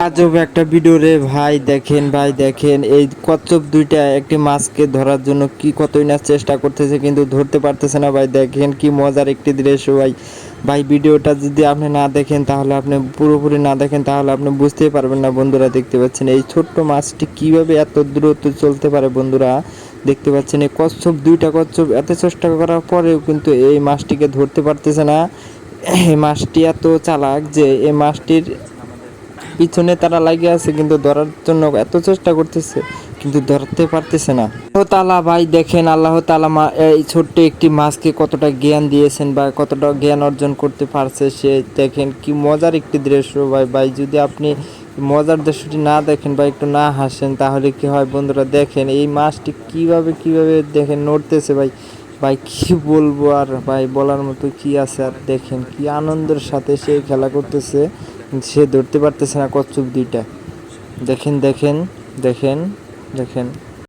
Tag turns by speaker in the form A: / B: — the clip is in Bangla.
A: আজব একটা ভিডিও রে ভাই। দেখেন এই কচ্ছপ দুইটা একটি মাছকে ধরার জন্য কি কতই না চেষ্টা করতেছে, কিন্তু ধরতে পারতেছে না ভাই। দেখেন কি মজার একটি দৃশ্য ভাই। ভাই ভিডিওটা যদি আপনি না দেখেন তাহলে আপনি পুরোপুরি না দেখেন তাহলে আপনি বুঝতেই পারবেন না। বন্ধুরা দেখতে পাচ্ছেন এই ছোট্ট মাছটি কিভাবে এত দ্রুত চলতে পারে। বন্ধুরা দেখতে পাচ্ছেন এই দুইটা কচ্ছপ এত চেষ্টা করার পরেও কিন্তু এই মাছটিকে ধরতে পারতেছে না। এই মাছটি এত চালাক যে এই মাছটির পিছনে তারা লাগিয়ে আছে, কিন্তু ধরার জন্য এত চেষ্টা করতেছে কিন্তু ধরতে পারতেছে না। আল্লাহ তাআলা ভাই দেখেন, আল্লাহ তাআলা এই ছোট্ট একটি মাছকে কতটা জ্ঞান দিয়েছেন বা কতটা জ্ঞান অর্জন করতে পারছে সে। দেখেন কি মজার একটি দৃশ্য ভাই। ভাই যদি আপনি মজার দৃশ্যটি না দেখেন বা একটু না হাসেন তাহলে কি হয় বন্ধুরা। দেখেন এই মাছটি কিভাবে দেখেন নড়তেছে ভাই। ভাই কি বলবো আর ভাই, বলার মতো কি আছে আর। দেখেন কি আনন্দের সাথে সে খেলা করতেছে, সে ধরতে পারতেছে না কচ্ছপ দুইটা। দেখেন দেখেন দেখেন দেখেন।